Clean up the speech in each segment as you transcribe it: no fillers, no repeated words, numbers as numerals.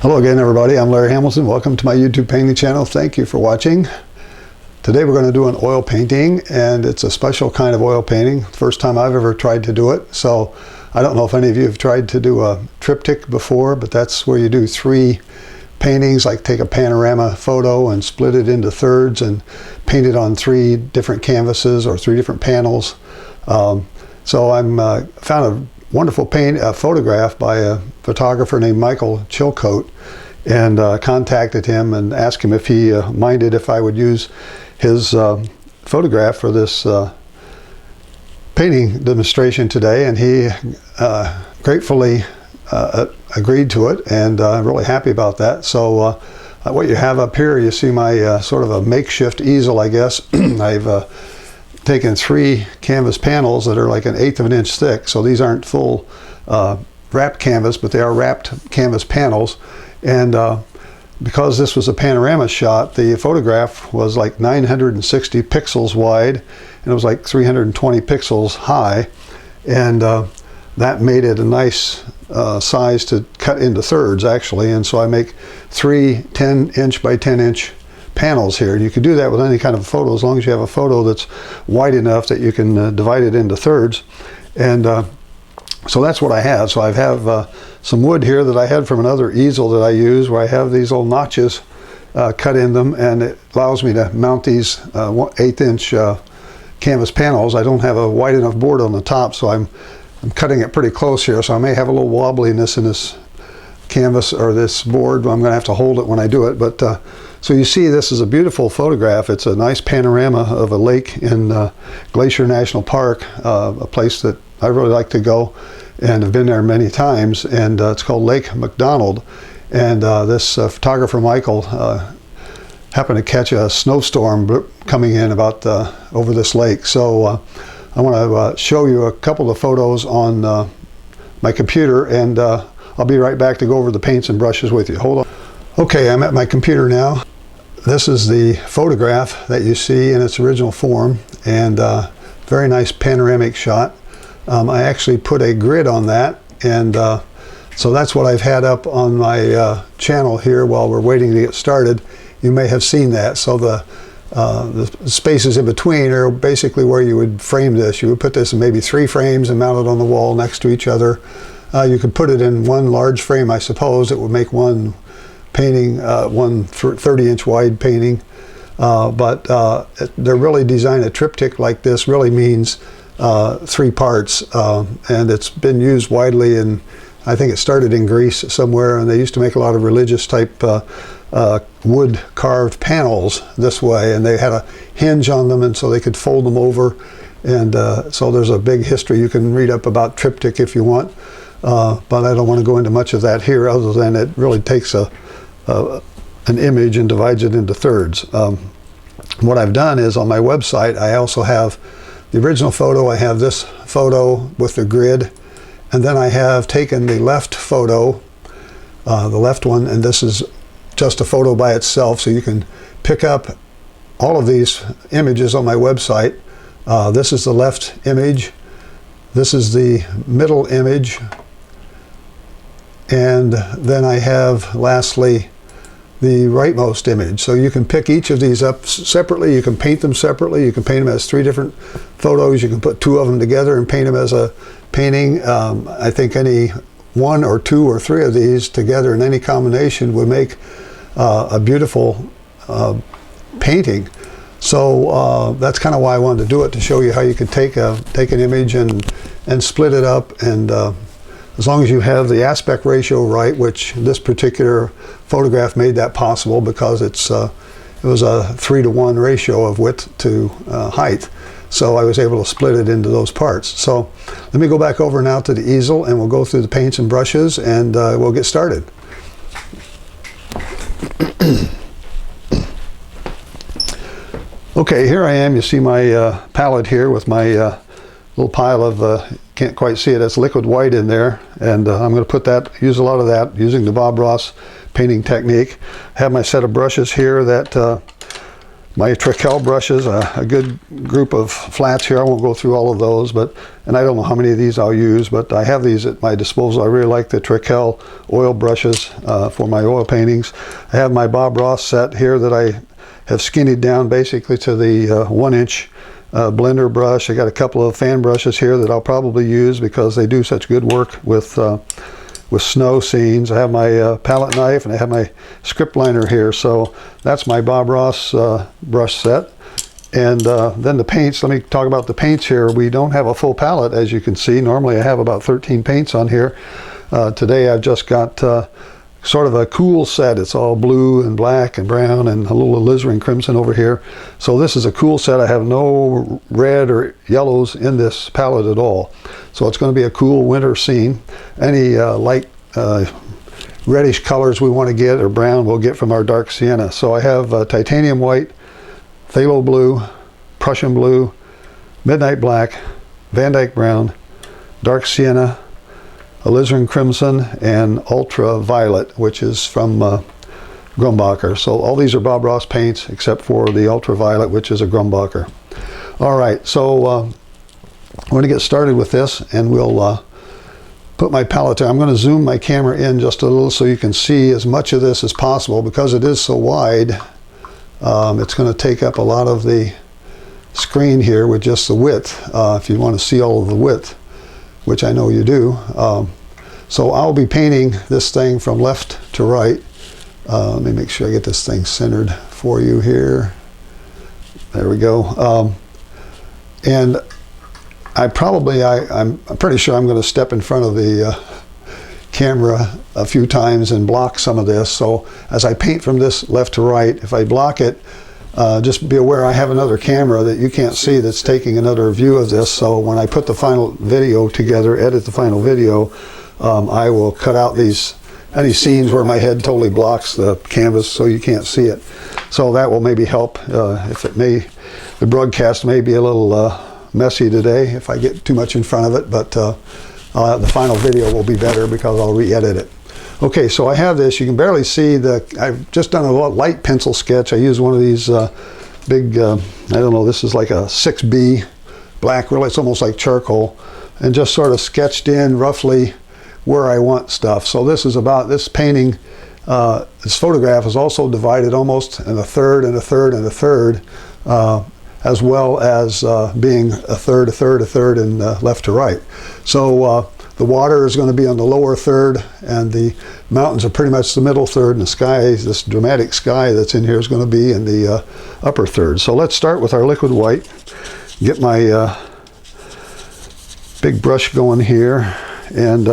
Hello again, everybody. I'm Larry Hamilton. Welcome to my YouTube painting channel. Thank you for watching. Today we're going to do an oil painting, and it's a special kind of oil painting. First time I've ever tried to do it. So I don't know if any of you have tried to do a triptych before, but that's where you do 3 paintings, like take a panorama photo and split it into thirds and paint it on 3 different canvases or 3 different panels. So I'm found a wonderful photograph by a photographer named Michael Chilcote, and contacted him and asked him if he minded if I would use his photograph for this painting demonstration today, and he gratefully agreed to it, and I'm really happy about that. So what you have up here, you see my sort of a makeshift easel, I guess. I've taken 3 canvas panels that are like 1/8 of an inch thick, so these aren't full wrapped canvas, but they are wrapped canvas panels. And because this was a panorama shot, the photograph was like 960 pixels wide, and it was like 320 pixels high, and that made it a nice size to cut into thirds, actually. And so I make 3 10-inch by 10-inch panels here. You can do that with any kind of photo, as long as you have a photo that's wide enough that you can divide it into thirds. And so that's what I have. So I have some wood here that I had from another easel that I use, where I have these little notches cut in them, and it allows me to mount these 1/8-inch canvas panels. I don't have a wide enough board on the top, so I'm cutting it pretty close here, so I may have a little wobbliness in this canvas or this board. I'm going to have to hold it when I do it. But so you see, this is a beautiful photograph. It's a nice panorama of a lake in Glacier National Park, a place that I really like to go and have been there many times, and it's called Lake McDonald. And this photographer Michael happened to catch a snowstorm coming in about over this lake. So I want to show you a couple of photos on my computer, and I'll be right back to go over the paints and brushes with you. Hold on. Okay, I'm at my computer now. This is the photograph that you see in its original form, and very nice panoramic shot. I actually put a grid on that, and so that's what I've had up on my channel here while we're waiting to get started. You may have seen that. So the spaces in between are basically where you would frame this. You would put this in maybe 3 frames and mount it on the wall next to each other. You could put it in one large frame, I suppose. It would make one painting, one 30-inch wide painting. But they're really designed, a triptych like this really means 3 parts, and it's been used widely, and I think it started in Greece somewhere, and they used to make a lot of religious type wood carved panels this way, and they had a hinge on them, and so they could fold them over. And so there's a big history. You can read up about triptych if you want, but I don't want to go into much of that here, other than it really takes an image and divides it into thirds. What I've done is, on my website, I also have the original photo. I have this photo with the grid, and then I have taken the left photo, the left one, and this is just a photo by itself, so you can pick up all of these images on my website. This is the left image, this is the middle image, and then I have, lastly, the rightmost image. So you can pick each of these up separately. You can paint them separately. You can paint them as 3 different photos. You can put 2 of them together and paint them as a painting. I think any 1 or 2 or 3 of these together in any combination would make a beautiful painting. So that's kind of why I wanted to do it, to show you how you could take an image and split it up, and as long as you have the aspect ratio right, which this particular photograph made that possible, because it was a 3-to-1 ratio of width to height. So I was able to split it into those parts. So let me go back over now to the easel, and we'll go through the paints and brushes, and we'll get started. Okay, here I am. You see my palette here with my little pile of, can't quite see it, that's liquid white in there, and I'm going to put that, use a lot of that using the Bob Ross painting technique. I have my set of brushes here that My Triptych brushes, a good group of flats here. I won't go through all of those, and I don't know how many of these I'll use, but I have these at my disposal. I really like the Triptych oil brushes for my oil paintings. I have my Bob Ross set here that I have skinnied down basically to the 1-inch blender brush. I got a couple of fan brushes here that I'll probably use because they do such good work with snow scenes. I have my palette knife and I have my script liner here. So that's my Bob Ross brush set. And then the paints, let me talk about the paints here. We don't have a full palette, as you can see. Normally I have about 13 paints on here. Today I've just got sort of a cool set. It's all blue and black and brown and a little alizarin crimson over here. So this is a cool set. I have no red or yellows in this palette at all. So it's going to be a cool winter scene. Any light reddish colors we want to get, or brown, we'll get from our dark sienna. So I have titanium white, phthalo blue, Prussian blue, midnight black, Van Dyke brown, dark sienna, alizarin crimson, and ultraviolet, which is from Grumbacher. So all these are Bob Ross paints except for the ultraviolet, which is a Grumbacher. All right, so I'm going to get started with this, and we'll put my palette there. I'm going to zoom my camera in just a little so you can see as much of this as possible. Because it is so wide, it's going to take up a lot of the screen here with just the width, if you want to see all of the width, which I know you do. So I'll be painting this thing from left to right. Let me make sure I get this thing centered for you here. There we go. And I'm pretty sure I'm going to step in front of the camera a few times and block some of this. So as I paint from this left to right, if I block it, just be aware I have another camera that you can't see that's taking another view of this. So when I put the final video together, edit the final video, I will cut out any scenes where my head totally blocks the canvas so you can't see it. So that will maybe help. The broadcast may be a little messy today if I get too much in front of it, but the final video will be better because I'll re-edit it. Okay, so I have this. You can barely see I've just done a light pencil sketch. I use one of these big, I don't know, this is like a 6B black, really, it's almost like charcoal, and just sort of sketched in roughly where I want stuff. So this painting, this photograph is also divided almost in a third and a third and a third, as well as being a third, a third, a third, and left to right. So the water is going to be on the lower third, and the mountains are pretty much the middle third, and the sky, this dramatic sky that's in here, is going to be in the upper third. So let's start with our liquid white. Get my big brush going here, and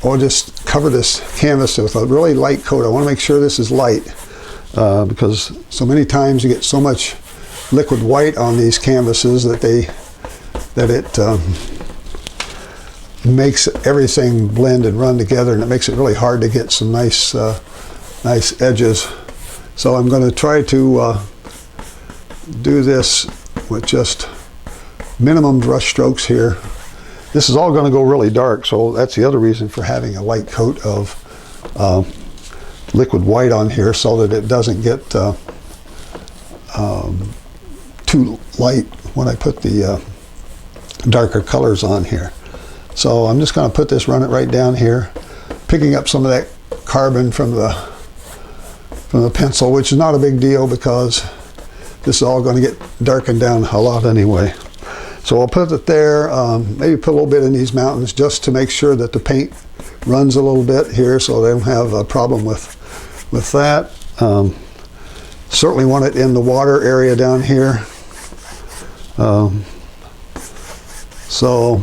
I'll just cover this canvas with a really light coat. I want to make sure this is light, because so many times you get so much liquid white on these canvases that it makes everything blend and run together, and it makes it really hard to get some nice edges. So I'm going to try to do this with just minimum brush strokes here. This is all going to go really dark, so that's the other reason for having a light coat of liquid white on here, so that it doesn't get too light when I put the darker colors on here. So I'm just going to run it right down here, picking up some of that carbon from the pencil, which is not a big deal because this is all going to get darkened down a lot anyway. So I'll put it there, maybe put a little bit in these mountains just to make sure that the paint runs a little bit here, so they don't have a problem with that. Certainly want it in the water area down here. So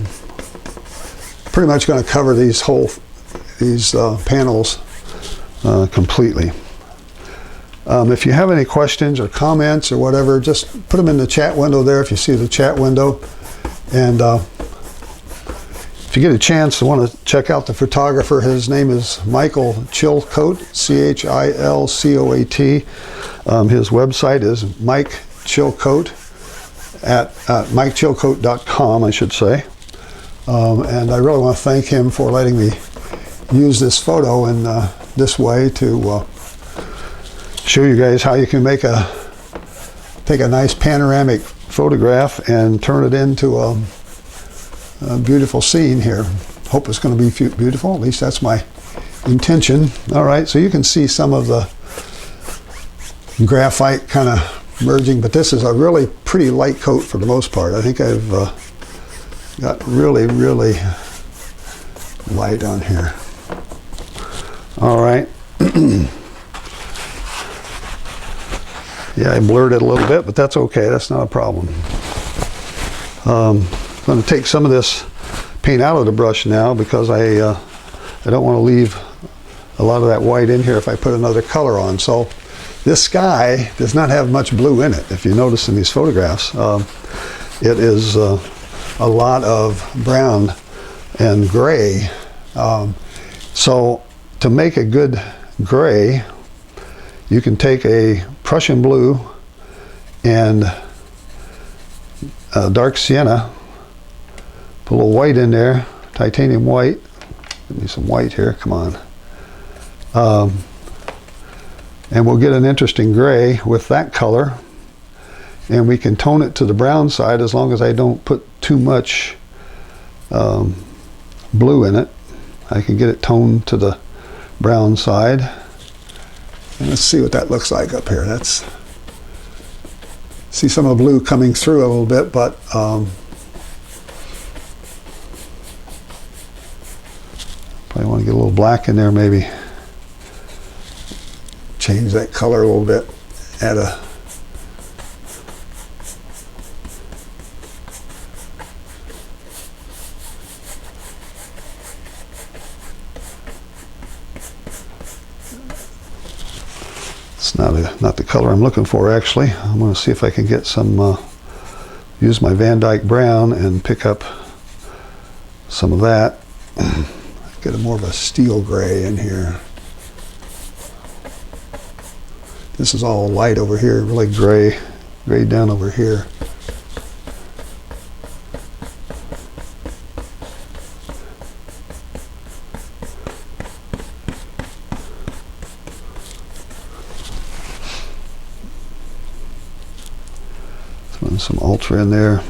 pretty much going to cover these panels completely. If you have any questions or comments or whatever, just put them in the chat window there if you see the chat window. And if you get a chance, I want to check out the photographer. His name is Michael Chilcoat, C-H-I-L-C-O-A-T. His website is Mike Chilcoat at MikeChilcoat.com, I should say. And I really want to thank him for letting me use this photo in this way to show you guys how you can take a nice panoramic photograph and turn it into a beautiful scene here. Hope it's going to be beautiful. At least that's my intention. All right, so you can see some of the graphite kind of merging, but this is a really pretty light coat for the most part. I think I've got really, really light on here. All right. Yeah, I blurred it a little bit, but that's okay. That's not a problem. I'm going to take some of this paint out of the brush now because I don't want to leave a lot of that white in here if I put another color on. So this sky does not have much blue in it. If you notice in these photographs, it is a lot of brown and gray. So to make a good gray, you can take a Prussian blue and dark sienna, put a little white in there, titanium white. Give me some white here, come on. And we'll get an interesting gray with that color. And we can tone it to the brown side as long as I don't put too much blue in it. I can get it toned to the brown side. And let's see what that looks like up here. See some of the blue coming through a little bit, but probably want to get a little black in there maybe. Change that color a little bit. Add a not the color I'm looking for actually. I'm going to see if I can get some, use my Van Dyke brown and pick up some of that. Get a more of a steel gray in here. This is all light over here, really gray down over here. Throwing some ultra in there.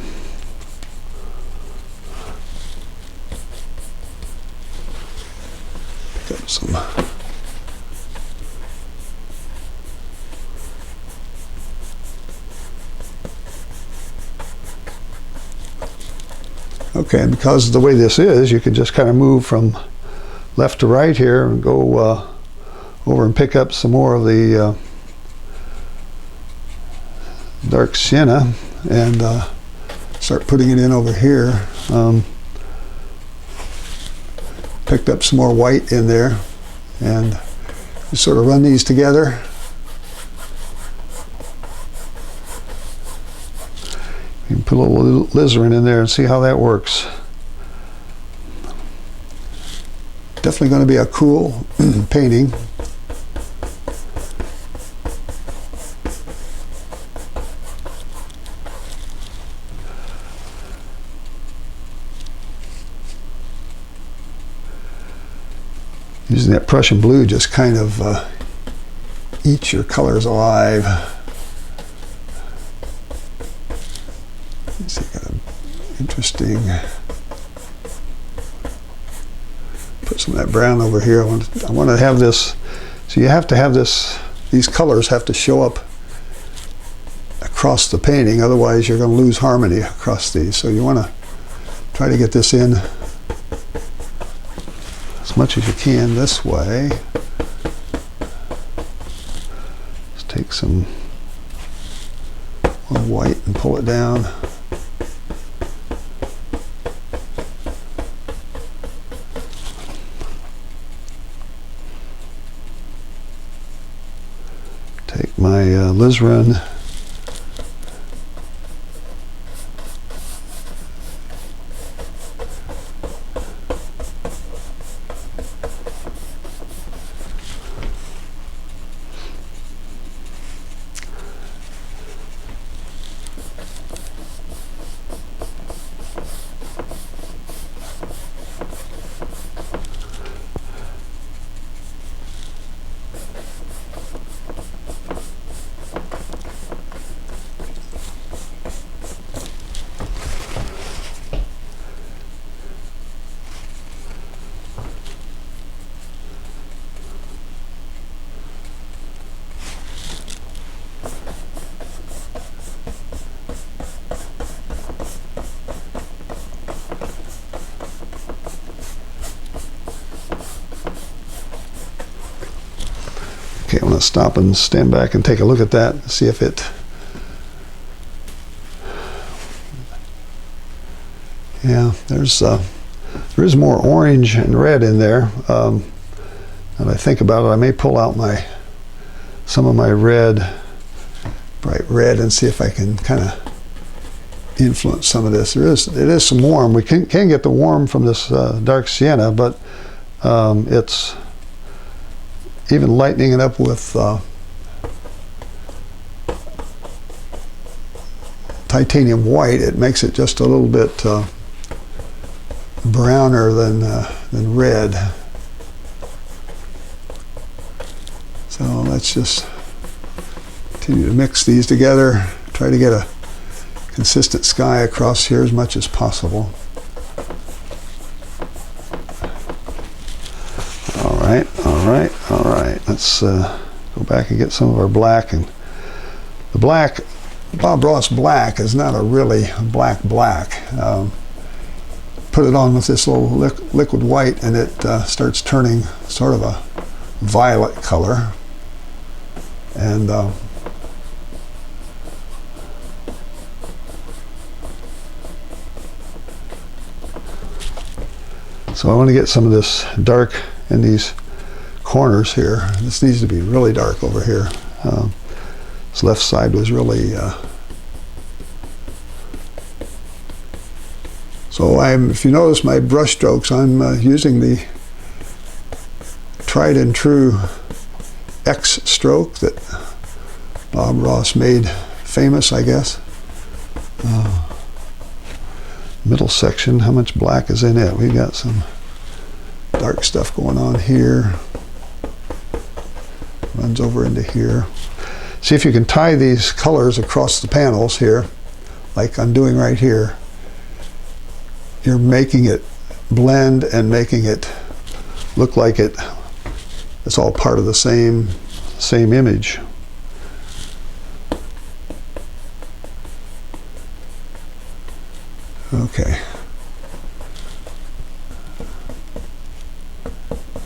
Pick up some. Okay, and because of the way this is, you can just kind of move from left to right here and go over and pick up some more of the dark sienna and start putting it in over here. Picked up some more white in there and just sort of run these together. You can put a little alizarin in there and see how that works. Definitely going to be a cool painting. Using that Prussian blue just kind of eats your colors alive. Let's see, got an interesting. Put some of that brown over here. I want to have this. So you have to have this. These colors have to show up across the painting. Otherwise, you're going to lose harmony across these. So you want to try to get this in as much as you can this way. Just take some more white and pull it down. Take my alizarin. Okay, I'm going to stop and stand back and take a look at that and see if it... Yeah, there is more orange and red in there. And I think about it, I may pull out some of my red, bright red, and see if I can kind of influence some of this. It is some warm. We can get the warm from this dark sienna, but it's even lightening it up with titanium white. It makes it just a little bit browner than red. So let's just continue to mix these together. Try to get a consistent sky across here as much as possible. All right. Let's go back and get some of our black. And the black, Bob Ross black, is not a really black. Put it on with this little liquid white, and it starts turning sort of a violet color. And so I want to get some of this dark in these corners here. This needs to be really dark over here. This left side was really... So if you notice my brush strokes, I'm using the tried and true X stroke that Bob Ross made famous, I guess. Middle section, how much black is in it? We got some dark stuff going on here. Runs over into here. See if you can tie these colors across the panels here, like I'm doing right here. You're making it blend and making it look like it's all part of the same image. Okay.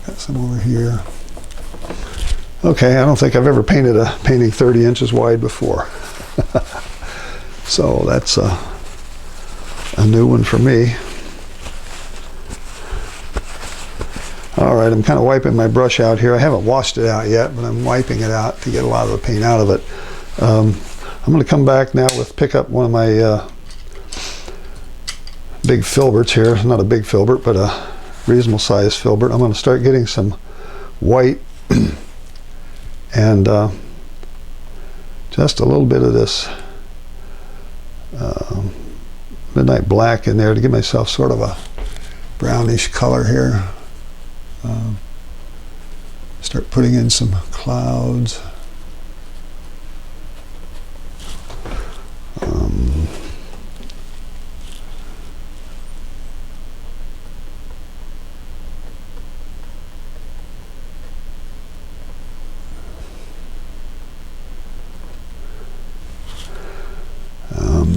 Got some over here. Okay, I don't think I've ever painted a painting 30 inches wide before. So that's a new one for me. All right, I'm kind of wiping my brush out here. I haven't washed it out yet, but I'm wiping it out to get a lot of the paint out of it. I'm going to come back now pick up one of my big filberts here. Not a big filbert, but a reasonable sized filbert. I'm going to start getting some white and just a little bit of this midnight black in there to give myself sort of a brownish color here. Start putting in some clouds.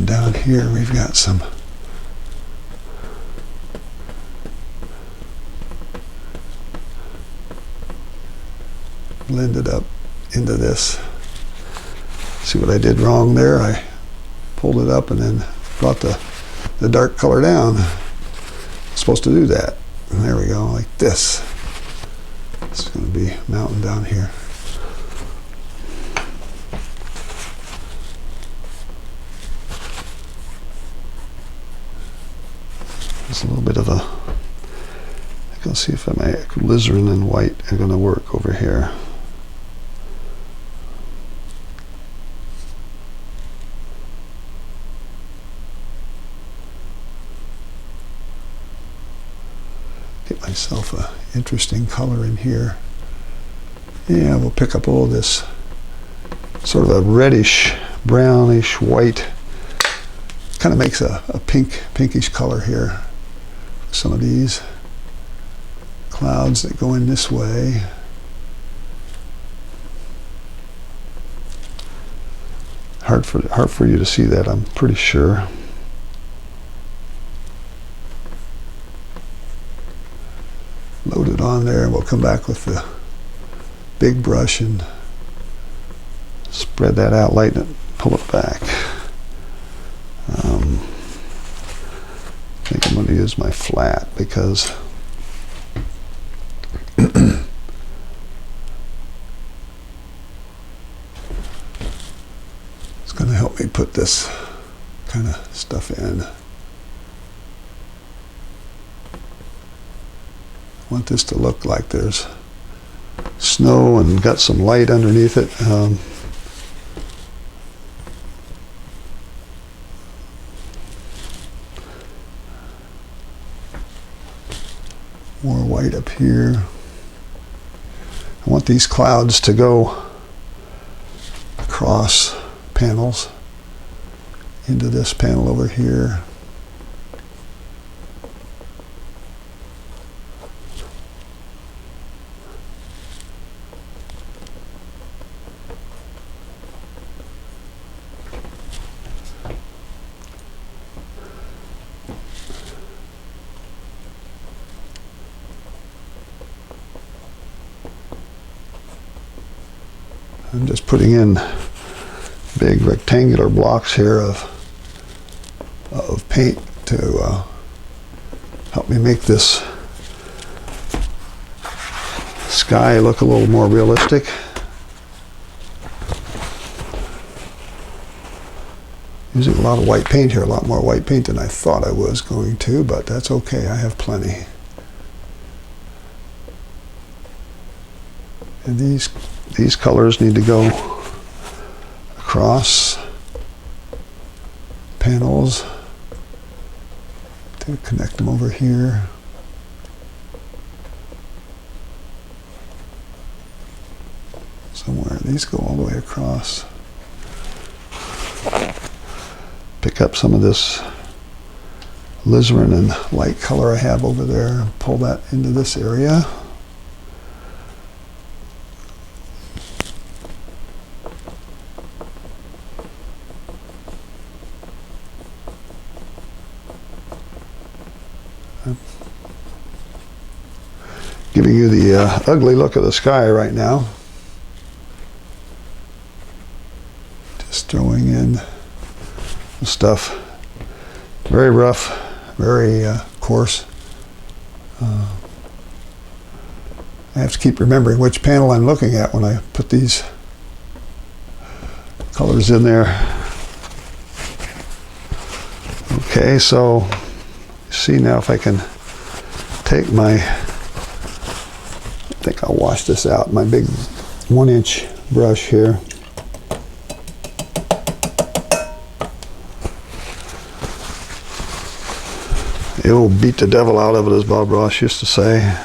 Down here we've got some blended up into this. See what I did wrong there? I pulled it up and then brought the dark color down. I'm supposed to do that. And there we go, like this. It's going to be mountain down here. There's a little bit of a... Let's see if my alizarin and white are going to work over here. Get myself an interesting color in here. Yeah, we'll pick up all this sort of a reddish, brownish white. Kind of makes a pinkish color here. Some of these clouds that go in this way. Hard for you to see that, I'm pretty sure. Load it on there, and we'll come back with the big brush and spread that out, lighten it, pull it back. I think I'm going to use my flat because it's going to help me put this kind of stuff in. I want this to look like there's snow and got some light underneath it. More white up here. I want these clouds to go across panels into this panel over here. I'm just putting in big rectangular blocks here of paint to help me make this sky look a little more realistic. Using a lot of white paint here, a lot more white paint than I thought I was going to, but that's okay, I have plenty. And these colors need to go across panels to connect them over here. Somewhere, these go all the way across. Pick up some of this alizarin and light color I have over there and pull that into this area. Giving you the ugly look of the sky right now. Just throwing in the stuff. Very rough, very coarse. I have to keep remembering which panel I'm looking at when I put these colors in there. Okay, so see now if I can take my, I think I'll wash this out, my big 1-inch brush here. It will beat the devil out of it, as Bob Ross used to say.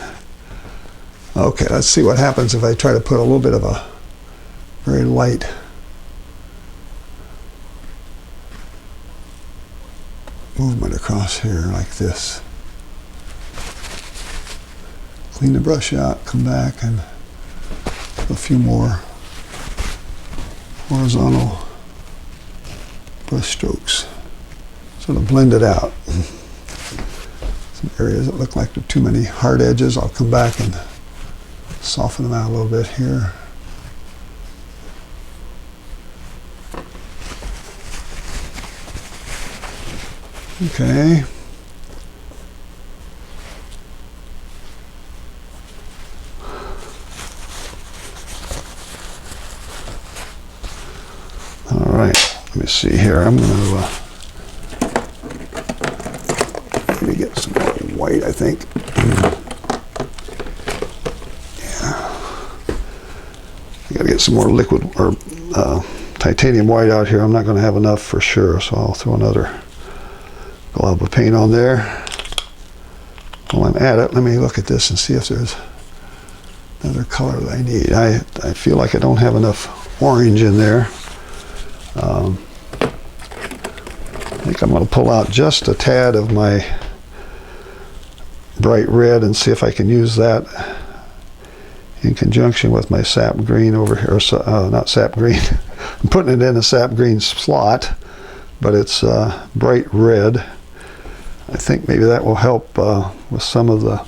Okay, let's see what happens if I try to put a little bit of a very light movement across here like this. Clean the brush out, come back and a few more horizontal brush strokes. Sort of blend it out. Some areas that look like there are too many hard edges, I'll come back and soften them out a little bit here. Okay. All right, let me see here. I'm going to maybe get some more white, I think. Yeah. I got to get some more liquid or titanium white out here. I'm not going to have enough for sure, so I'll throw another glob of paint on there. While I'm at it, let me look at this and see if there's another color that I need. I feel like I don't have enough orange in there. I think I'm going to pull out just a tad of my bright red and see if I can use that in conjunction with my sap green over here. Not sap green. I'm putting it in a sap green slot, but it's bright red. I think maybe that will help with some of the,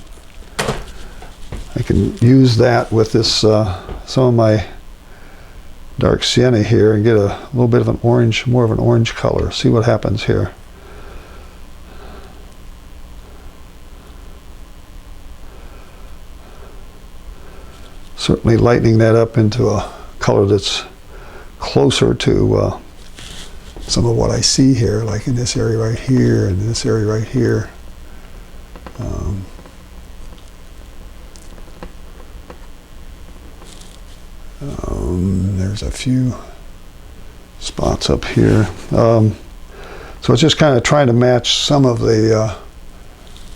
I can use that with this, some of my dark sienna here and get a little bit of an orange, more of an orange color. See what happens here. Certainly lightening that up into a color that's closer to some of what I see here, like in this area right here and this area right here. There's a few spots up here. So it's just kind of trying to match some of the,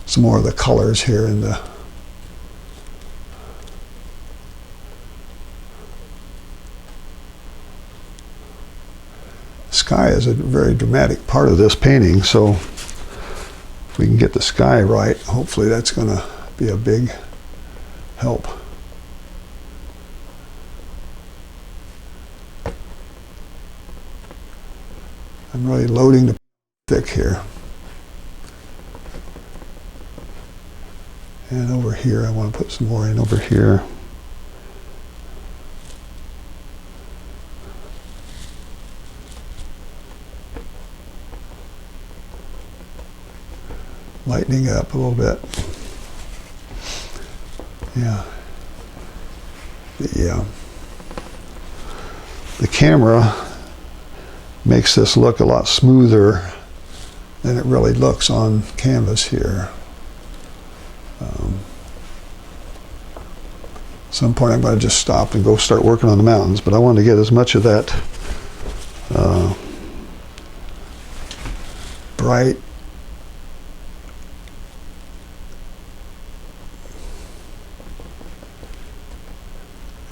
some more of the colors here in the sky is a very dramatic part of this painting, so if we can get the sky right, hopefully that's going to be a big help. I'm really loading the thick here. And over here, I want to put some more in over here. Lightening it up a little bit. Yeah. The camera makes this look a lot smoother than it really looks on canvas here. At some point I'm going to just stop and go start working on the mountains, but I want to get as much of that bright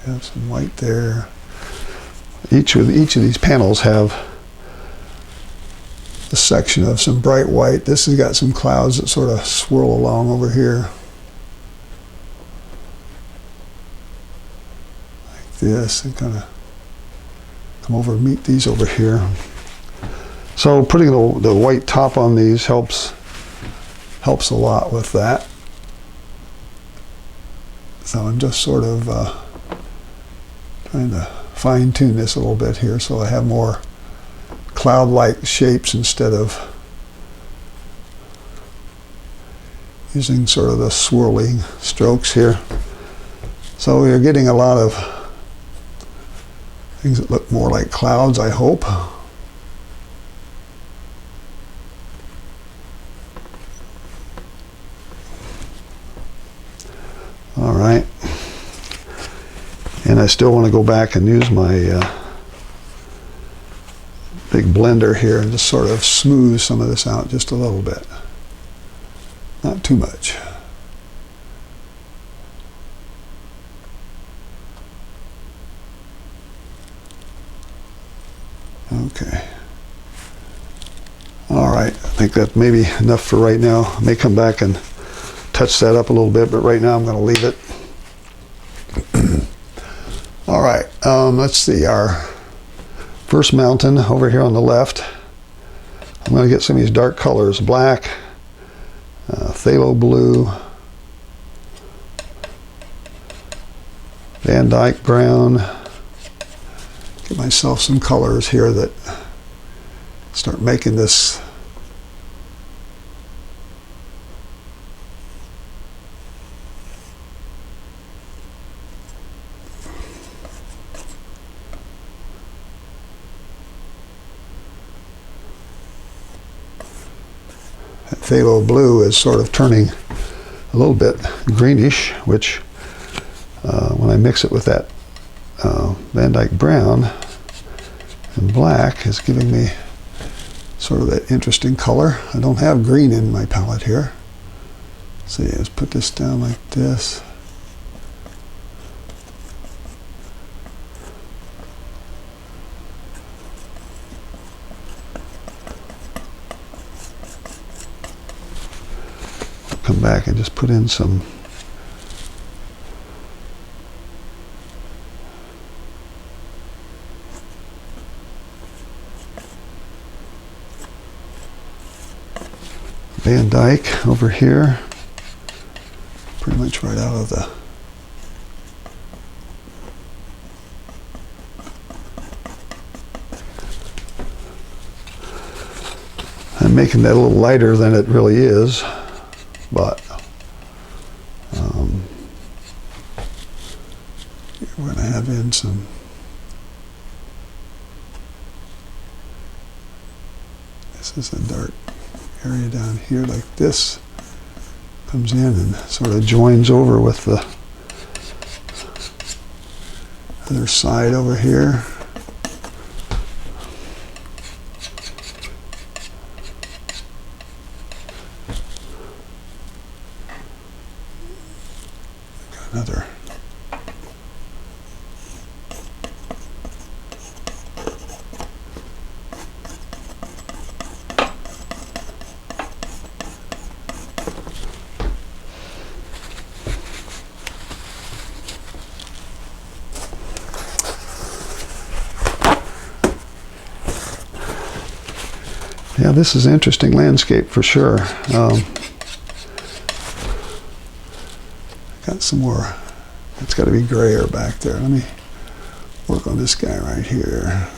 have some white there. Each of these panels have a section of some bright white. This has got some clouds that sort of swirl along over here. Like this, and kind of come over and meet these over here. So putting the white top on these helps a lot with that. So I'm just sort of trying to fine-tune this a little bit here so I have more cloud-like shapes instead of using sort of the swirling strokes here. So we're getting a lot of things that look more like clouds, I hope. All right. And I still want to go back and use my big blender here and just sort of smooth some of this out just a little bit. Not too much. Okay. All right. I think that may be enough for right now. I may come back and touch that up a little bit, but right now I'm going to leave it. All right, let's see, our first mountain over here on the left. I'm going to get some of these dark colors, black, phthalo blue, Van Dyke brown. Get myself some colors here that start making this phthalo blue is sort of turning a little bit greenish, which when I mix it with that Van Dyke brown and black is giving me sort of that interesting color. I don't have green in my palette here. So yeah, let's put this down like this. Come back and just put in some Van Dyke over here, pretty much right out of the I'm making that a little lighter than it really is, but we're going to have in some. This is a dark area down here like this. Comes in and sort of joins over with the other side over here. Got another. Yeah, this is an interesting landscape for sure. Got some more. It's got to be grayer back there. Let me work on this guy right here.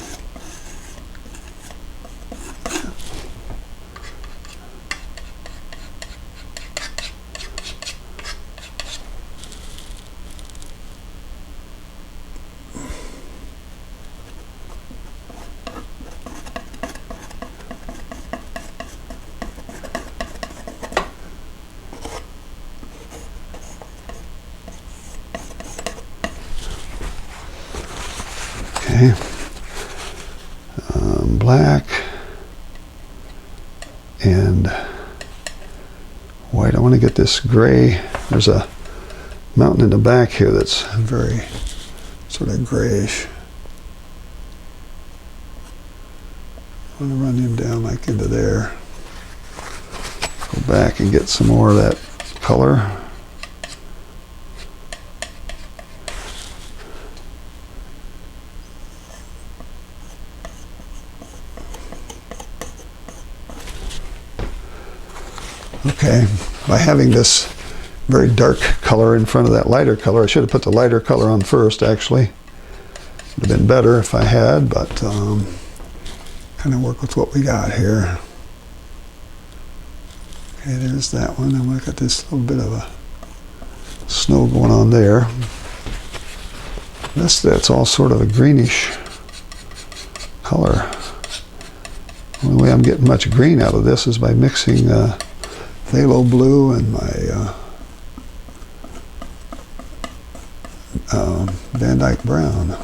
Okay. Black and white. I want to get this gray. There's a mountain in the back here that's very sort of grayish. I want to run him down like into there. Go back and get some more of that color. Okay, by having this very dark color in front of that lighter color, I should have put the lighter color on first actually. Would have been better if I had, but kind of work with what we got here. Okay, there's that one, and we've got this little bit of a snow going on there. That's all sort of a greenish color. The only way I'm getting much green out of this is by mixing phthalo blue and my Van Dyke brown.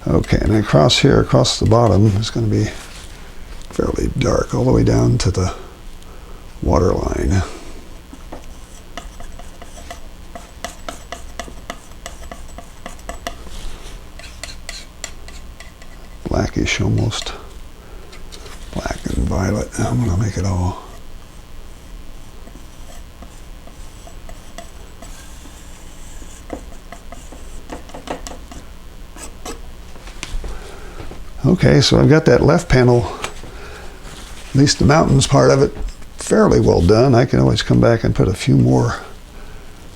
Okay, and across here, across the bottom, is going to be fairly dark, all the way down to the water line. Blackish almost. Black and violet. I'm going to make it all. Okay, so I've got that left panel, at least the mountains part of it, fairly well done. I can always come back and put a few more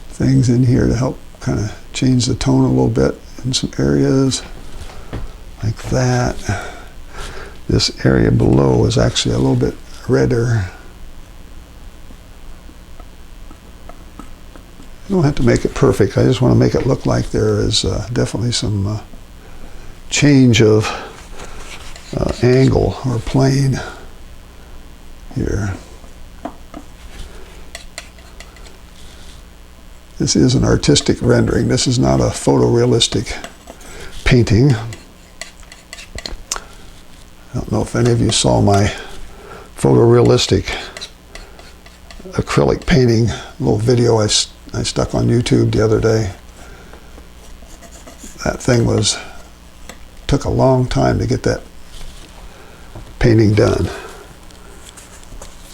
things in here to help kind of change the tone a little bit in some areas like that. This area below is actually a little bit redder. You don't have to make it perfect. I just want to make it look like there is definitely some change of angle or plane here. This is an artistic rendering. This is not a photorealistic painting. I don't know if any of you saw my photorealistic acrylic painting little video I stuck on YouTube the other day. That thing took a long time to get that painting done.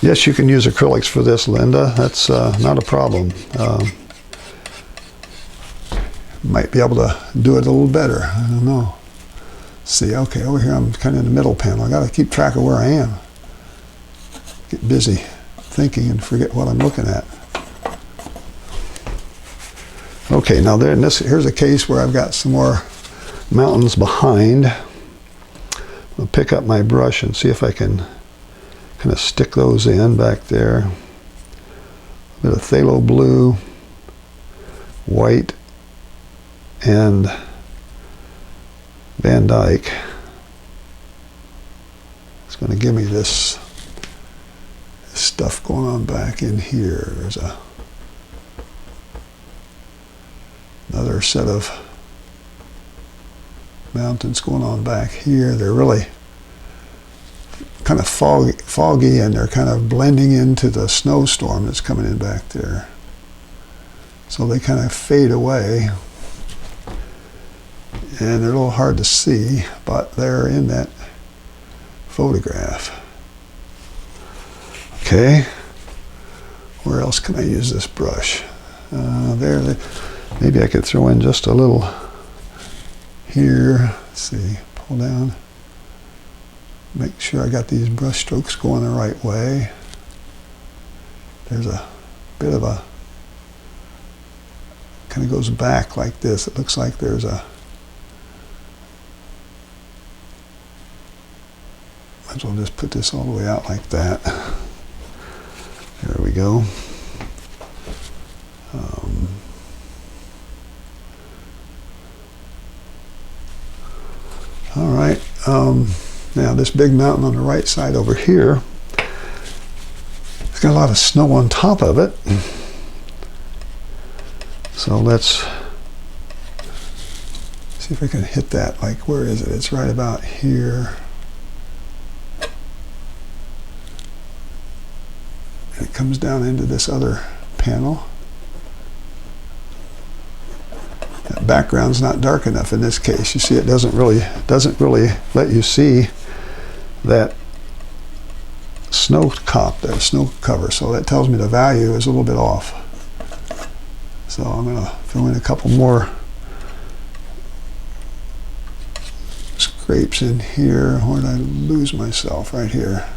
Yes, you can use acrylics for this, Linda. That's not a problem. Might be able to do it a little better. I don't know. See, okay, over here I'm kind of in the middle panel. I got to keep track of where I am. Get busy thinking and forget what I'm looking at. Okay, now here's a case where I've got some more mountains behind. I'll pick up my brush and see if I can kind of stick those in back there. A bit of phthalo blue, white, and Van Dyke. It's going to give me this stuff going on back in here. There's another set of mountains going on back here. They're really kind of foggy, and they're kind of blending into the snowstorm that's coming in back there. So they kind of fade away, and they're a little hard to see, but they're in that photograph. Okay, where else can I use this brush? There, maybe I could throw in just a little here. Let's see, pull down. Make sure I got these brush strokes going the right way. There's a bit of a, kind of goes back like this. It looks like there's a, might as well just put this all the way out like that. There we go. All right. Now this big mountain on the right side over here, it's got a lot of snow on top of it. So let's see if I can hit that. Like, where is it? It's right about here. And it comes down into this other panel. That background's not dark enough in this case. You see, it doesn't really let you see that snow cover. So that tells me the value is a little bit off. So I'm going to throw in a couple more scrapes in here. Where did I lose myself? Right here.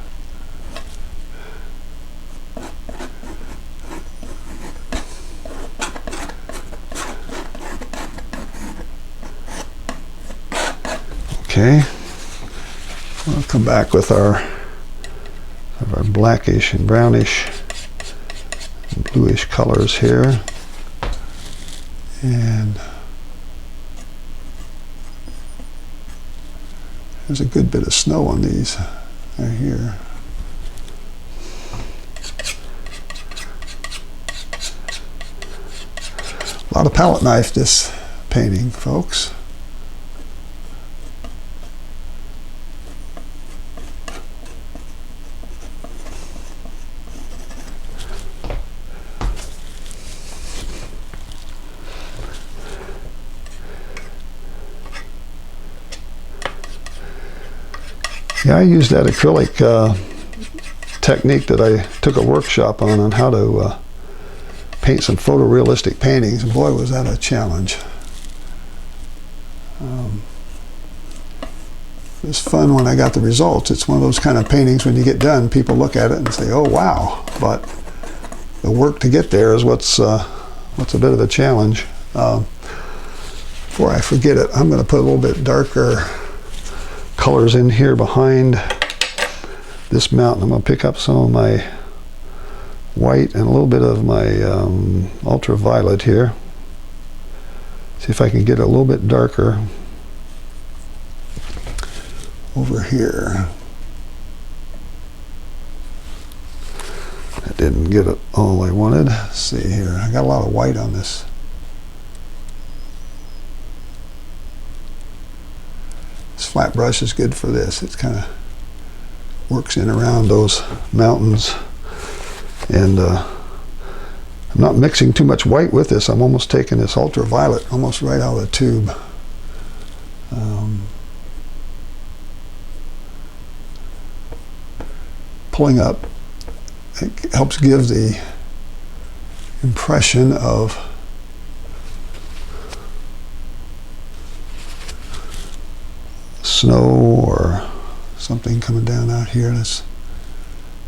Okay, we'll come back with our blackish and brownish and bluish colors here. And there's a good bit of snow on these right here. A lot of palette knife this painting, folks. Yeah, I used that acrylic technique that I took a workshop on how to paint some photorealistic paintings, and boy, was that a challenge. It was fun when I got the results. It's one of those kind of paintings when you get done, people look at it and say, "Oh wow!" But the work to get there is what's a bit of a challenge. Before I forget it, I'm going to put a little bit darker colors in here behind this mountain. I'm going to pick up some of my white and a little bit of my ultraviolet here. See if I can get a little bit darker over here. I didn't get it all I wanted. Let's see here. I got a lot of white on this. This flat brush is good for this. It kind of works in around those mountains. And I'm not mixing too much white with this. I'm almost taking this ultraviolet almost right out of the tube. Pulling up, it helps give the impression of snow or something coming down out here. This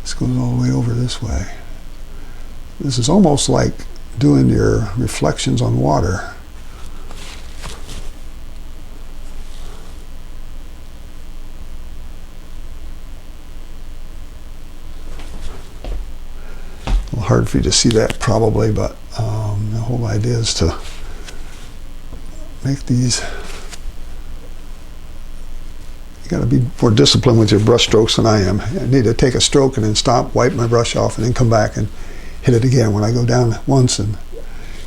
goes all the way over this way. This is almost like doing your reflections on water. hard for you to see that probably, but the whole idea is to make these. You got to be more disciplined with your brush strokes than I am. I need to take a stroke and then stop, wipe my brush off, and then come back and hit it again. When I go down once and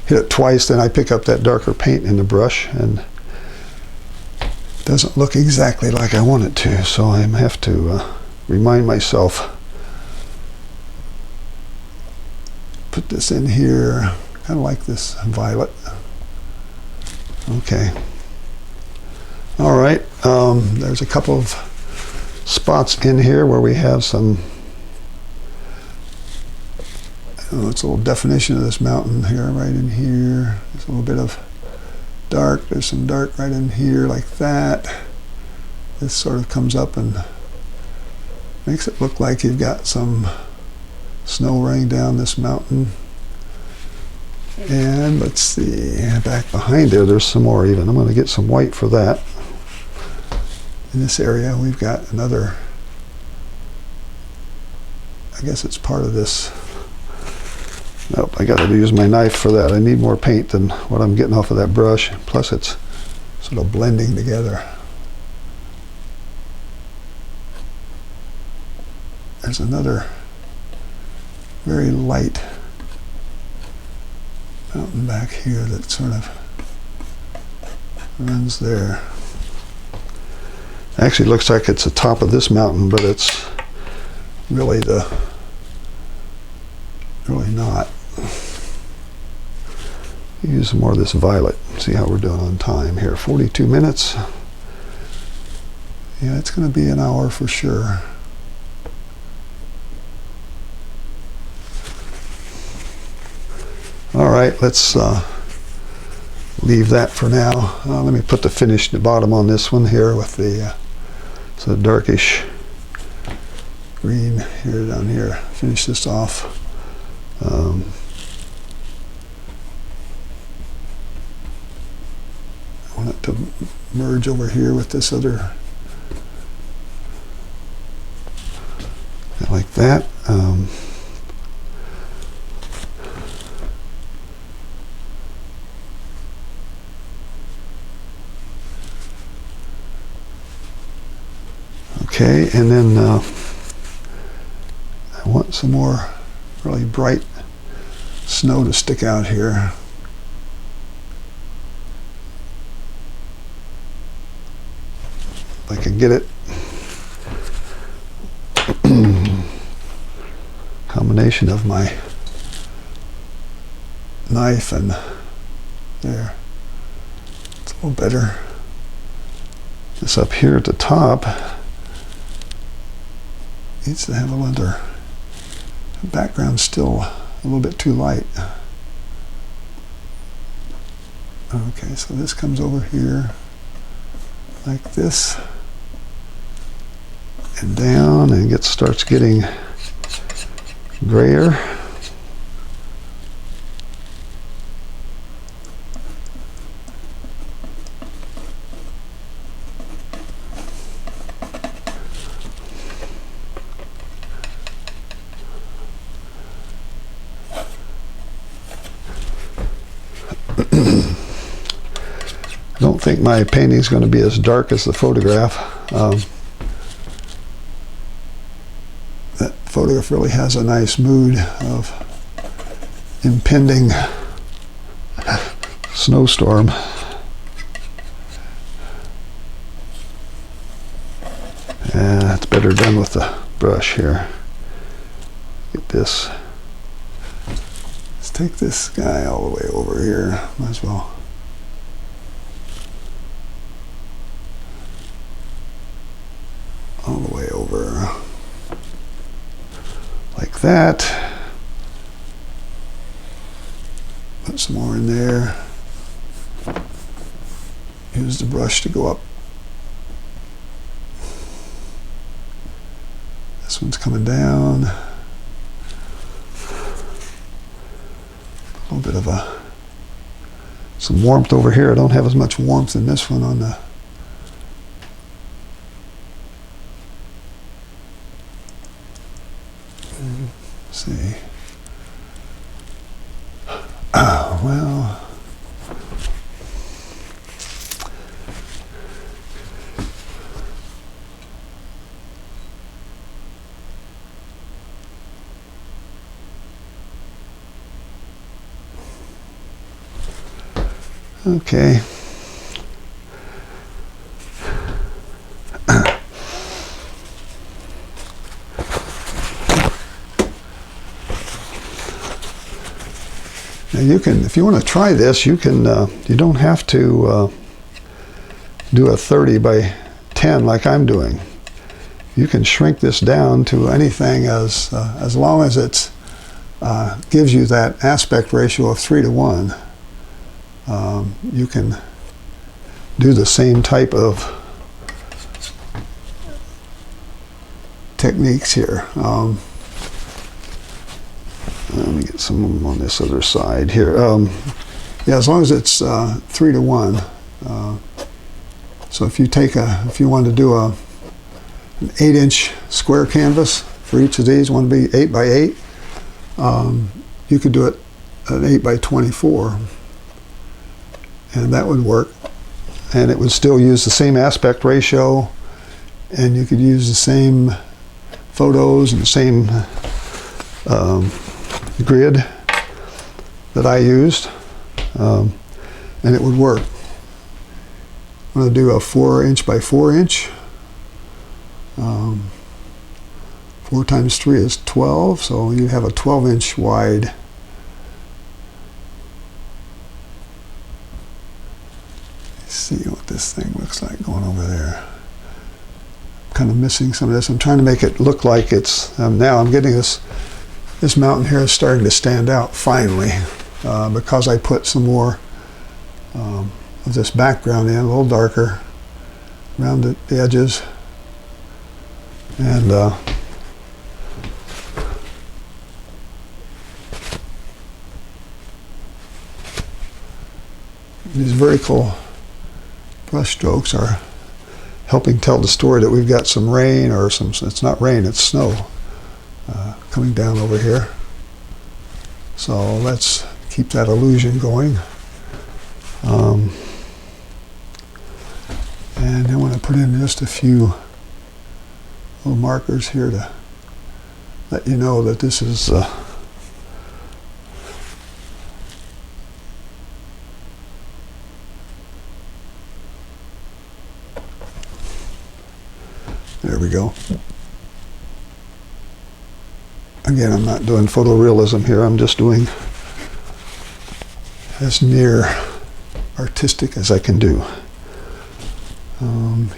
hit it twice, then I pick up that darker paint in the brush, and it doesn't look exactly like I want it to. So I have to remind myself. Put this in here, kind of like this violet. Okay. All right. There's a couple of spots in here where we have some. It's a little definition of this mountain here, right in here. There's a little bit of dark. There's some dark right in here, like that. This sort of comes up and makes it look like you've got some snow raining down this mountain. And let's see, back behind there, there's some more even. I'm going to get some white for that. In this area, we've got another, I guess it's part of this. Nope, I got to use my knife for that. I need more paint than what I'm getting off of that brush. Plus it's sort of blending together. There's another very light mountain back here that sort of runs there. Actually looks like it's the top of this mountain, but it's really not. Use some more of this violet. See how we're doing on time here. 42 minutes. Yeah, it's going to be an hour for sure. All right, let's leave that for now. Let me put the finish at the bottom on this one here with the sort of darkish green here down here. Finish this off. I want it to merge over here with this other, like that. Okay, and then I want some more really bright snow to stick out here. If I can get it. Combination of my knife and there. It's a little better. This up here at the top needs to have a little. The background's still a little bit too light. Okay, so this comes over here like this and down, and starts getting grayer. I don't think my painting is going to be as dark as the photograph. That photograph really has a nice mood of impending snowstorm. Yeah, it's better done with the brush here. Get this. Let's take this guy all the way over here. Might as well. All the way over like that. Put some more in there. Use the brush to go up. This one's coming down. A little bit of some warmth over here. I don't have as much warmth in this one on the. See, Okay. Now you can, if you want to try this, you can. You don't have to do a 30 by 10 like I'm doing. You can shrink this down to anything as long as it gives you that aspect ratio of 3 to 1. You can do the same type of techniques here. Let me get some of them on this other side here. Yeah, as long as it's 3 to 1. So if you want to do an 8-inch square canvas for each of these, want to be 8 by 8, you could do it an 8 by 24, and that would work. And it would still use the same aspect ratio, and you could use the same photos and the same grid that I used, and it would work. I'm going to do a 4-inch by 4-inch. 4 times 3 is 12, so you have a 12-inch wide. Let's see what this thing looks like going over there. I'm kind of missing some of this. I'm trying to make it look like it's, now I'm getting this mountain here is starting to stand out finally, because I put some more of this background in, a little darker around the edges. And these vertical brush strokes are helping tell the story that we've got some rain, or some, it's not rain, it's snow coming down over here. So let's keep that illusion going. And I want to put in just a few little markers here to let you know that this is there we go. Again, I'm not doing photorealism here, I'm just doing as near artistic as I can do.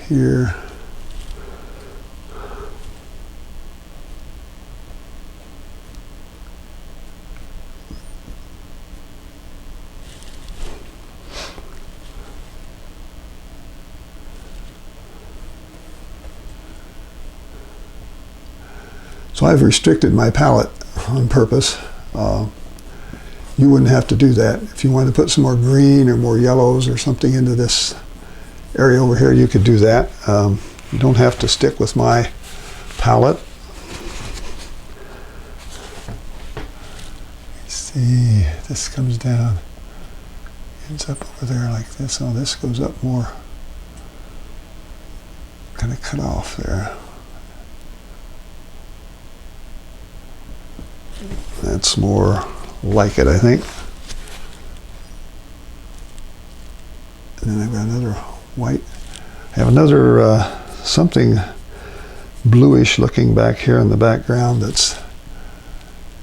Here. So I've restricted my palette on purpose. You wouldn't have to do that. If you wanted to put some more green or more yellows or something into this area over here, you could do that. You don't have to stick with my palette. See, this comes down, ends up over there like this. Oh, this goes up more, kind of cut off there. That's more like it, I think. And then I've got another white. I have another something bluish looking back here in the background that's,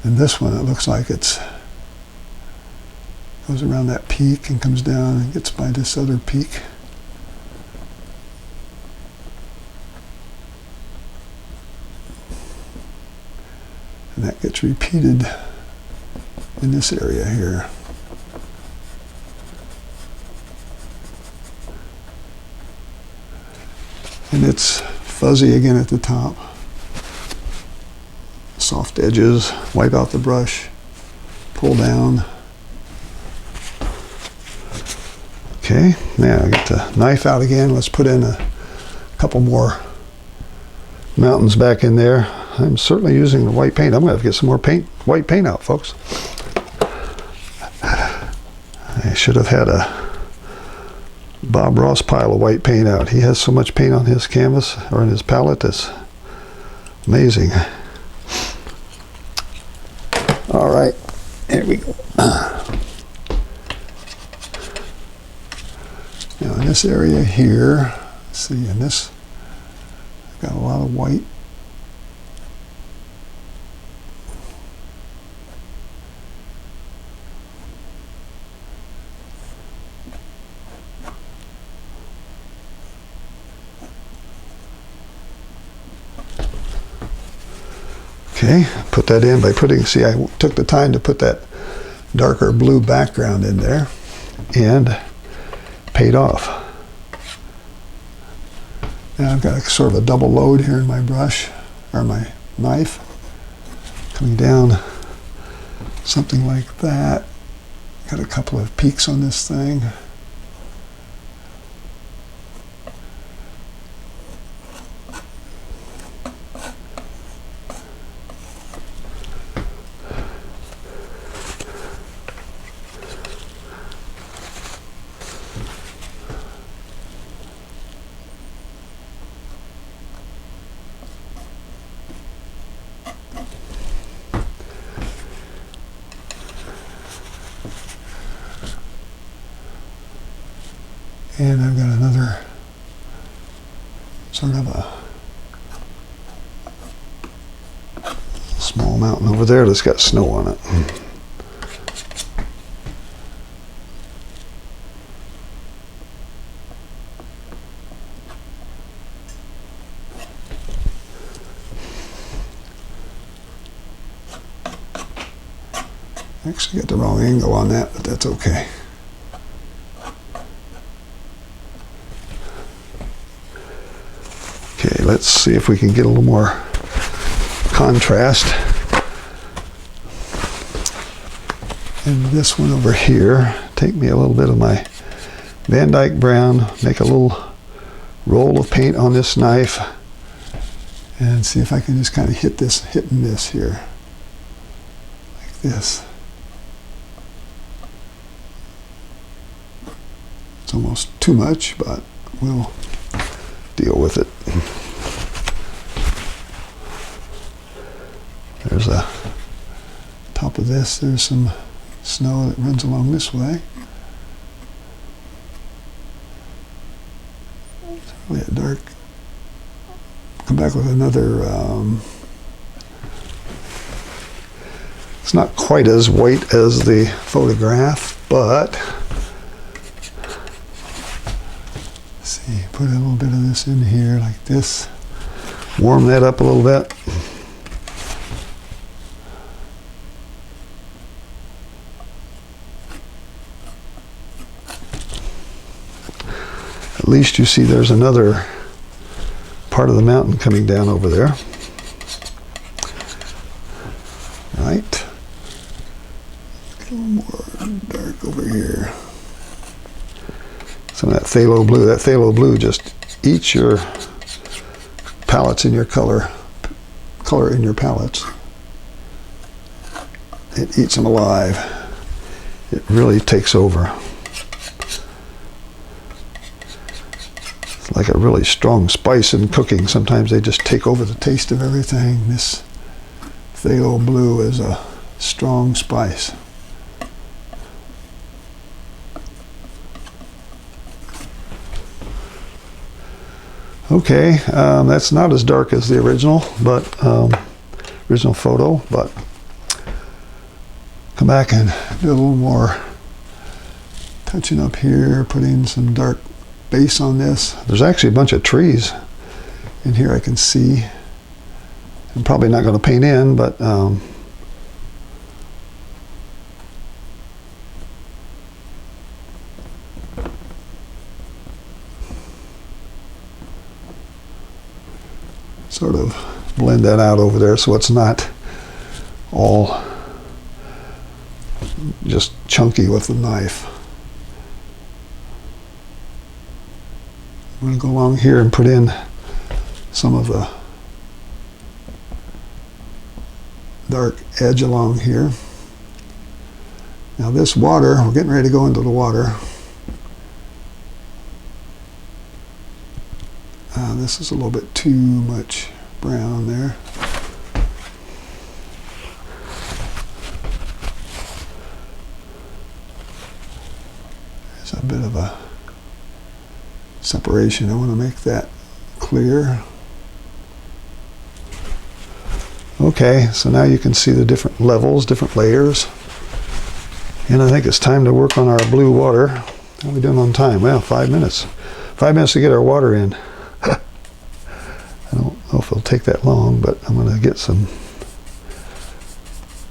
in this one it looks like it's goes around that peak and comes down and gets by this other peak. And that gets repeated in this area here. And it's fuzzy again at the top. Soft edges, wipe out the brush, pull down. Okay, now I get the knife out again. Let's put in a couple more mountains back in there. I'm certainly using the white paint. I'm going to have to get some more white paint out, folks. I should have had a Bob Ross pile of white paint out. He has so much paint on his canvas, or in his palette, that's amazing. All right, here we go. in this area here, let's see, in this, I've got a lot of white. Okay, put that in by putting, see, I took the time to put that darker blue background in there, and paid off. Now I've got a sort of a double load here in my brush, or my knife, coming down something like that. Got a couple of peaks on this thing. And I've got another sort of a small mountain over there that's got snow on it. Actually got the wrong angle on that, but that's okay. Okay, let's see if we can get a little more contrast. And this one over here, take me a little bit of my Van Dyke brown, make a little roll of paint on this knife, and see if I can just kind of hitting this here, like this. It's almost too much, but we'll deal with it. There's a top of this, there's some snow that runs along this way. It's really a dark. Come back with another, it's not quite as white as the photograph, but see, put a little bit of this in here like this. Warm that up a little bit. At least you see there's another part of the mountain coming down over there. Right. Get a little more dark over here. Some of that phthalo blue. That phthalo blue just eats your palettes in your color in your palettes. It eats them alive. It really takes over. It's like a really strong spice in cooking. Sometimes they just take over the taste of everything. This phthalo blue is a strong spice. Okay, that's not as dark as the original, but original photo. But come back and do a little more touching up here, putting some dark base on this. There's actually a bunch of trees in here I can see. I'm probably not going to paint in, but sort of blend that out over there so it's not all just chunky with the knife. I'm going to go along here and put in some of the dark edge along here. Now this water, we're getting ready to go into the water. This is a little bit too much brown there. There's a bit of a separation. I want to make that clear. Okay, so now you can see the different levels, different layers. And I think it's time to work on our blue water. How are we doing on time? Well, 5 minutes. 5 minutes to get our water in. I don't know if it'll take that long, but I'm going to get some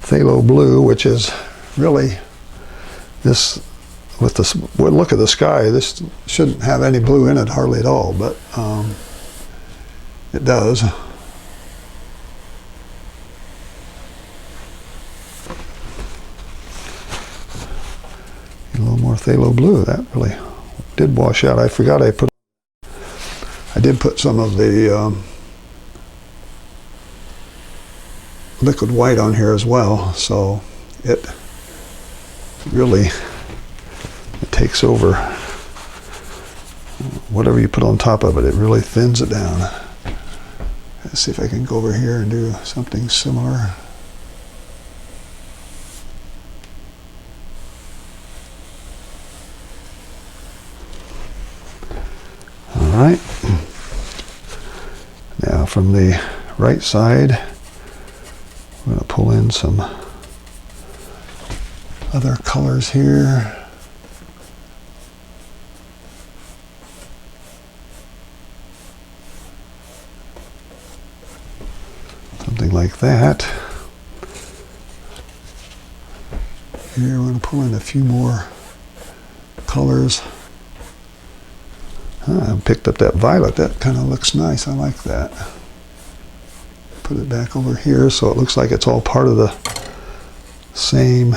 phthalo blue, which is really this, with the look of the sky, this shouldn't have any blue in it hardly at all, but it does. A little more phthalo blue. That really did wash out. I forgot I did put some of the liquid white on here as well, so it really takes over whatever you put on top of it. It really thins it down. Let's see if I can go over here and do something similar. All right. Now from the right side, I'm going to pull in some other colors here. Something like that. Here I'm going to pull in a few more colors. I picked up that violet. That kind of looks nice. I like that. Put it back over here so it looks like it's all part of the same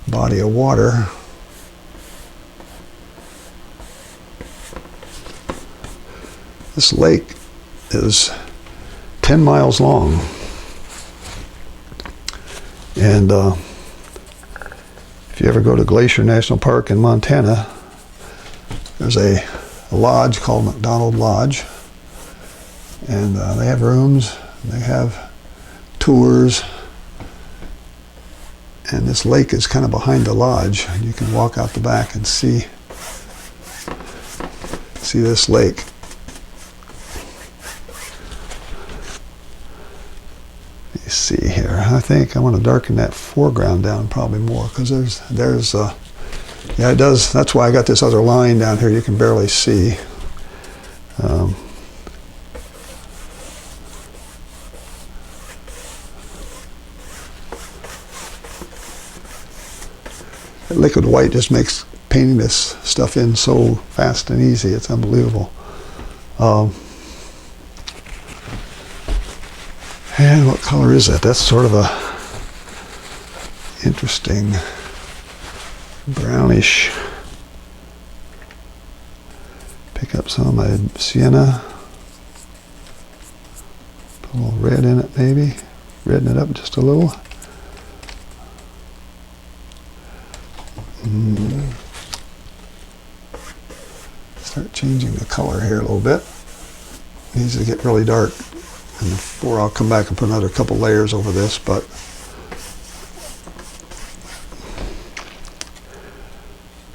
body of water. This lake is 10 miles long, and if you ever go to Glacier National Park in Montana, there's a lodge called McDonald Lodge, and they have rooms, they have tours, and this lake is kind of behind the lodge. You can walk out the back and see this lake. Let me see here. I think I want to darken that foreground down probably more, because there's yeah, it does. That's why I got this other line down here you can barely see. Liquid white just makes painting this stuff in so fast and easy. It's unbelievable. And what color is that? That's sort of a interesting brownish. Pick up some of my sienna. Put a little red in it maybe. Redden it up just a little. Start changing the color here a little bit. It needs to get really dark, and before I'll come back and put another couple layers over this, but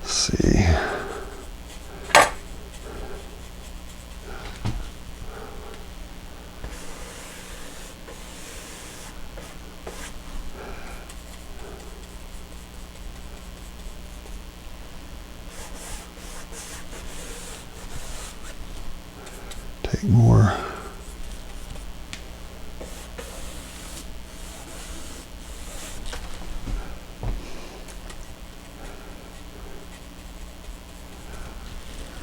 let's see. Take more.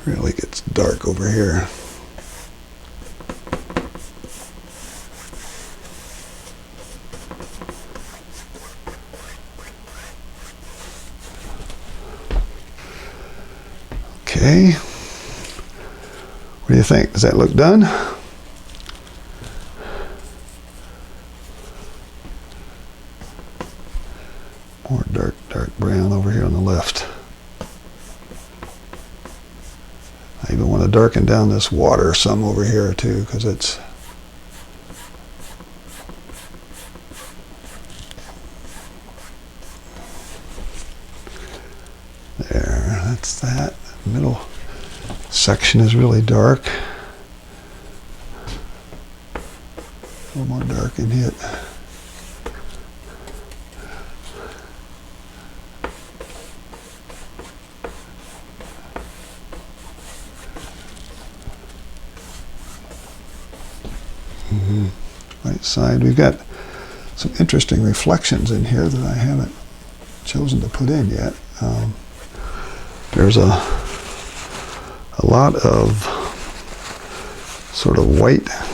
Really gets dark over here. Okay. What do you think? Does that look done? More dark brown over here on the left. I even want to darken down this water some over here too, because it's there. That's that middle. section is really dark. A little more dark in it. Right side, we've got some interesting reflections in here that I haven't chosen to put in yet. There's a lot of sort of white, I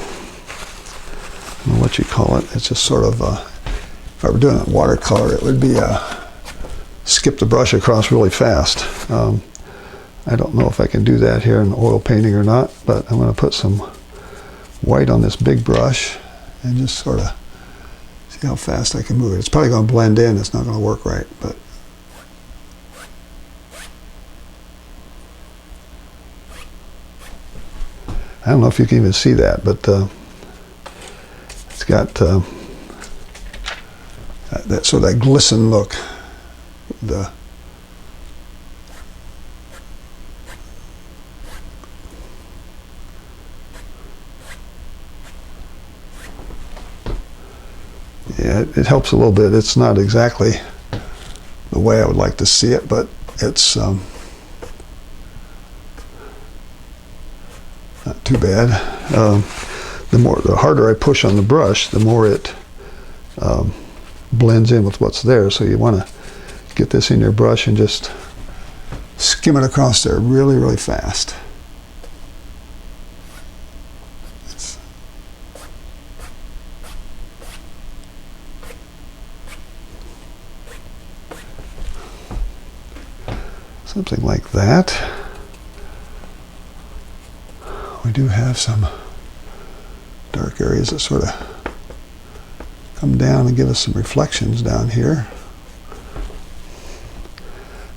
don't know what you call it, it's just sort of, if I were doing it in watercolor, it would be skip the brush across really fast. I don't know if I can do that here in oil painting or not, but I'm going to put some white on this big brush and just sort of see how fast I can move it. It's probably going to blend in, it's not going to work right, but I don't know if you can even see that, but it's got that sort of that glisten look. Yeah, it helps a little bit. It's not exactly the way I would like to see it, but it's not too bad. The harder I push on the brush, the more it blends in with what's there. So you want to get this in your brush and just skim it across there really, really fast. Something like that. We do have some dark areas that sort of come down and give us some reflections down here.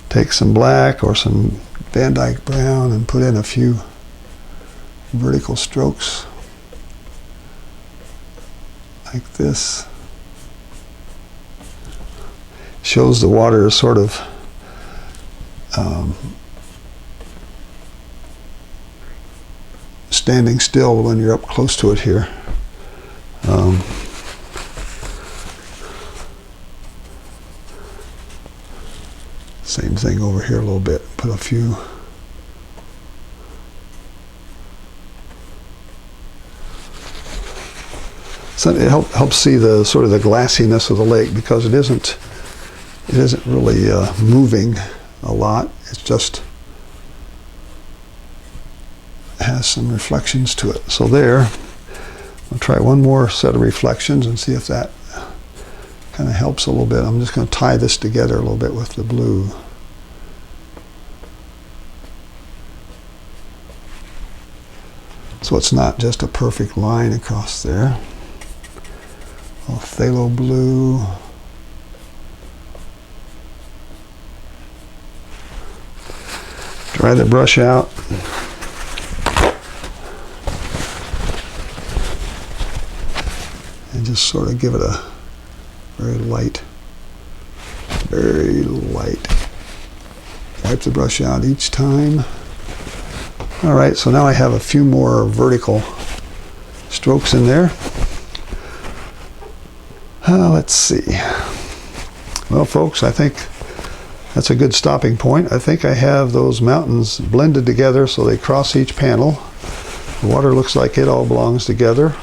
Take some black or some Van Dyke brown and put in a few vertical strokes like this. Shows the water is sort of standing still when you're up close to it here. Same thing over here a little bit. Put a few. So it helps see the sort of the glassiness of the lake, because it isn't really moving a lot. It's just has some reflections to it. So there, I'll try one more set of reflections and see if that kind of helps a little bit. I'm just going to tie this together a little bit with the blue. So it's not just a perfect line across there. A little phthalo blue. Dry the brush out. And just sort of give it a very light. Wipe the brush out each time. All right, so now I have a few more vertical strokes in there. Let's see. Well, folks, I think that's a good stopping point. I think I have those mountains blended together so they cross each panel. The water looks like it all belongs together.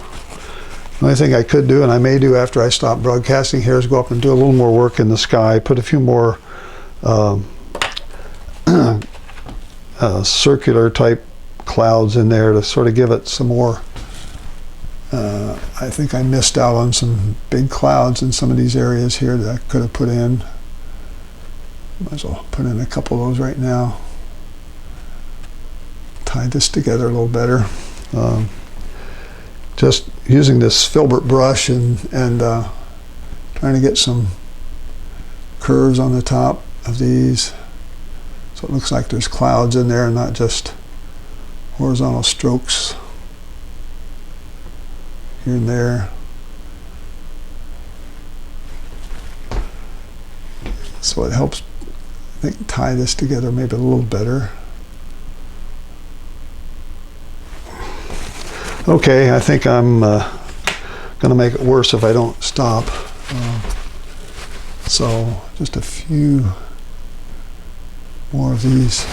The only thing I could do, and I may do after I stop broadcasting here, is go up and do a little more work in the sky, put a few more circular type clouds in there to sort of give it some more. I think I missed out on some big clouds in some of these areas here that I could have put in. Might as well put in a couple of those right now. Tie this together a little better. Just using this filbert brush and trying to get some curves on the top of these, so it looks like there's clouds in there and not just horizontal strokes here and there. So it helps, I think, tie this together maybe a little better. Okay, I think I'm going to make it worse if I don't stop. So just a few more of these.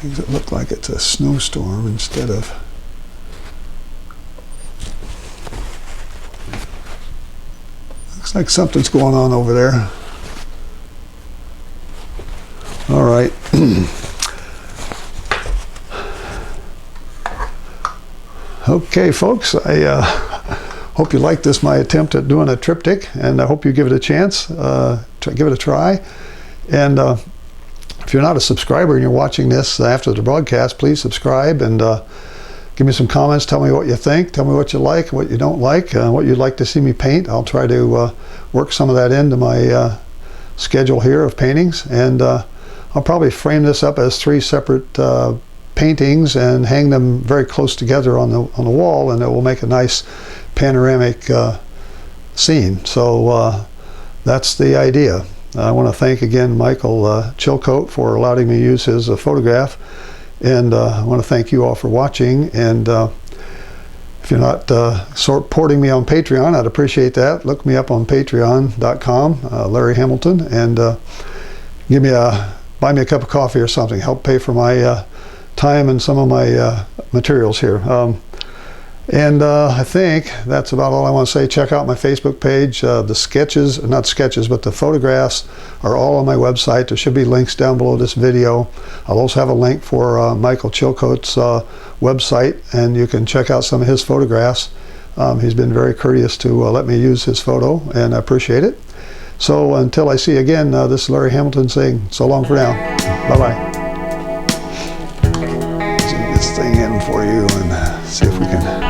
Things that look like it's a snowstorm instead of. Looks like something's going on over there. All right. Okay, folks, I hope you liked this, my attempt at doing a triptych, and I hope you give it a chance, give it a try. And if you're not a subscriber and you're watching this after the broadcast, please subscribe and give me some comments. Tell me what you think. Tell me what you like, what you don't like, what you'd like to see me paint. I'll try to work some of that into my schedule here of paintings. And I'll probably frame this up as 3 separate paintings and hang them very close together on the wall, and it will make a nice panoramic scene. So that's the idea. I want to thank again Michael Chilcote for allowing me to use his photograph, and I want to thank you all for watching. And if you're not supporting me on Patreon, I'd appreciate that. Look me up on patreon.com, Larry Hamilton, and buy me a cup of coffee or something. Help pay for my time and some of my materials here. And I think that's about all I want to say. Check out my Facebook page. The sketches, not sketches, but the photographs are all on my website. There should be links down below this video. I'll also have a link for Michael Chilcote's website, and you can check out some of his photographs. He's been very courteous to let me use his photo, and I appreciate it. So until I see you again, this is Larry Hamilton saying so long for now. Bye-bye. Zoom this thing in for you and see if we can